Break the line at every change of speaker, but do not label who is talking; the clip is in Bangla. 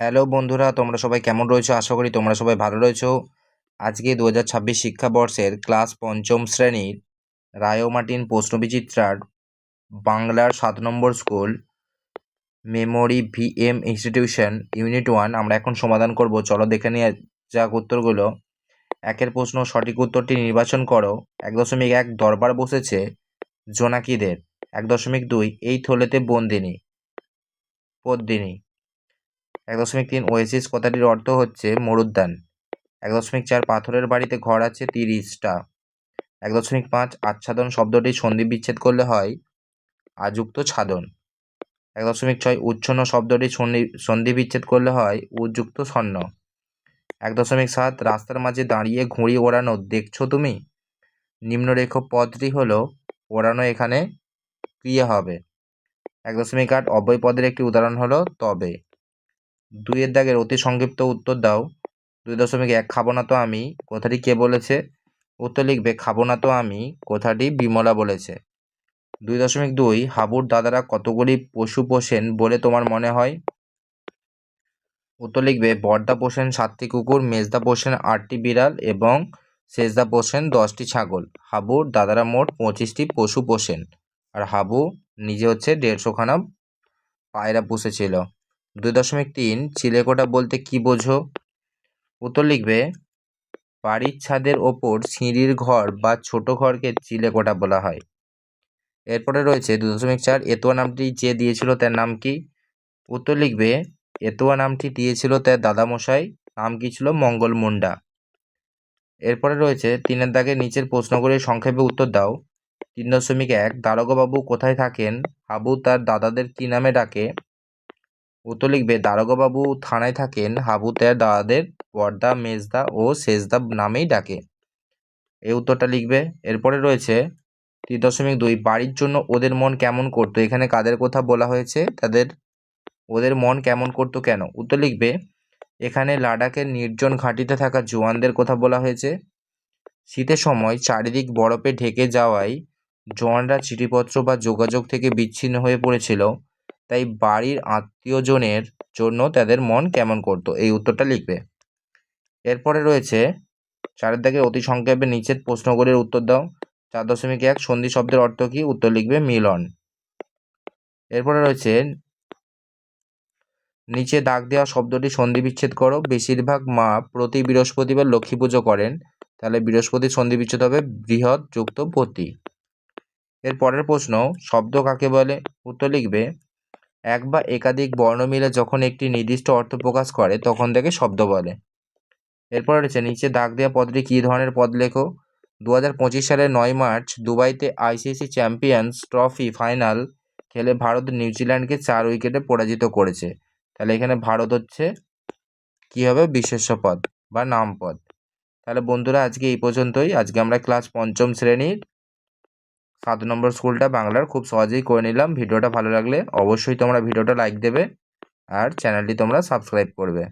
হ্যালো বন্ধুরা, তোমরা সবাই কেমন রয়েছো? আশা করি তোমরা সবাই ভালো রয়েছো। আজকে 2026 শিক্ষাবর্ষের ক্লাস পঞ্চম শ্রেণীর রায়োমার্টিন প্রশ্নবিচিত্রার বাংলার 7 নম্বর school Memari VM institution unit 1 আমরা এখন সমাধান করব। চলো দেখে নিয়ে যাক উত্তরগুলো। একের প্রশ্ন, সঠিক উত্তরটি নির্বাচন করো। 1.1 দরবার বসেছে জোনাকিদের। 1.2 এই থলেতে বন্দিনী পদ্মিনী। 1.3 ওয়েসিস কথাটির অর্থ হচ্ছে মরুদ্যান। 1.4 পাথরের বাড়িতে ঘর আছে 30টা। 1.5 আচ্ছাদন শব্দটি সন্ধি বিচ্ছেদ করলে হয় আযুক্ত ছাদন। 1.6 উচ্ছন্ন শব্দটি সন্ধি বিচ্ছেদ করলে হয় উযুক্ত ছন্ন। 1.7 রাস্তার মাঝে দাঁড়িয়ে ঘুড়ি ওড়ানো দেখছো তুমি। নিম্নরেখ পদটি হলো ওড়ানো, এখানে ক্রিয়া হবে। 1.8 অব্যয় পদের একটি উদাহরণ হলো তবে। 2 দাগের অতি সংক্ষিপ্ত উত্তর দাও। 2.1 খাবো না তো আমি কথাটি কে বলেছে? উত্তর লিখবে খাবো না তো আমি কথাটি বিমলা বলেছে। 2.2 হাবুর দাদারা কতগুলি পশু পোষেন বলে তোমার মনে হয়? উত্তর লিখবে বড়দা পোষেন 7টি কুকুর, মেজদা পোষেন 8টি বিড়াল এবং শেষদা পোষেন 10টি ছাগল। হাবুর দাদারা মোট 25টি পশু পোষেন আর হাবু নিজে হচ্ছে 150খানা পায়রা পুষেছিল। 2.3 চিলেকোঠা বলতে কি বোঝো? উত্তর লিখবে বাড়ির ছাদের ওপর সিঁড়ির ঘর বা ছোট ঘরকে চিলেকোঠা বলা হয়। এরপরে রয়েছে 2.4 এতোয়া নামটি যে দিয়েছিল তার নাম কি? উত্তর লিখবে এতোয়া নামটি দিয়েছিল তার দাদামশাই, নাম কি ছিল? মঙ্গল মুন্ডা। এরপরে রয়েছে 3 দাগের নিচের প্রশ্নগুলির সংক্ষেপে উত্তর দাও। 3.1 দারোগাবাবু কোথায় থাকেন? হাবু তার দাদাদের কি নামে ডাকে? উত্তর লিখবে দারোগাবাবু থানায় থাকেন, হাবু তার দাদাদের বড়দা, মেজদা ও শেষদা নামেই ডাকে। এই উত্তরটা লিখবে। এরপরে রয়েছে 3.2 বাড়ির জন্য ওদের মন কেমন করতো। এখানে কাদের কথা বলা হয়েছে? ওদের মন কেমন করতো কেন? উত্তর লিখবে এখানে লাদাখের নির্জন ঘাঁটিতে থাকা জওয়ানদের কথা বলা হয়েছে। শীতের সময় চারিদিক বরফে ঢেকে যাওয়ায় জওয়ানরা চিঠিপত্র বা যোগাযোগ থেকে বিচ্ছিন্ন হয়ে পড়েছিল, তাই বাড়ির আত্মীয়জনের জন্য তাদের মন কেমন করতো। এই উত্তরটা লিখবে। এরপরে রয়েছে 4 দাগে অতি সংক্ষেপে নিচের প্রশ্নগুলির উত্তর দাও। 4.1 সন্ধি শব্দের অর্থ কি? উত্তর লিখবে মিলন। এরপরে রয়েছে নিচে দাগ দেওয়া শব্দটি সন্ধি বিচ্ছেদ করো। বেশিরভাগ মা প্রতি বৃহস্পতিবার লক্ষ্মী পুজো করেন, তাহলে বৃহস্পতির সন্ধি বিচ্ছেদ হবে বৃহৎ যুক্ত পতি। এর পরের প্রশ্ন, শব্দ কাকে বলে? উত্তর লিখবে এক বা একাধিক বর্ণ মিলে যখন একটি নির্দিষ্ট অর্থ প্রকাশ করে তখন তাকে শব্দ বলে। এরপর রয়েছে নিচে দাগ দেওয়া পদটি কী ধরনের পদ লেখো। 2025 সালের 9 মার্চ দুবাইতে আইসিসি চ্যাম্পিয়ন্স ট্রফি ফাইনাল খেলে ভারত নিউজিল্যান্ডকে 4 উইকেটে পরাজিত করেছে, তাহলে এখানে ভারত হচ্ছে কী হবে? বিশেষ্য পদ বা নাম পদ। তাহলে বন্ধুরা আজকে এই পর্যন্তই। আজকে আমরা ক্লাস পঞ্চম শ্রেণীর 7 নম্বর স্কুলটা বাংলার খুব সহজেই করে নিলাম। ভিডিওটা ভালো লাগলে অবশ্যই তোমরা ভিডিওটা লাইক দেবে আর চ্যানেলটি তোমরা সাবস্ক্রাইব করবে।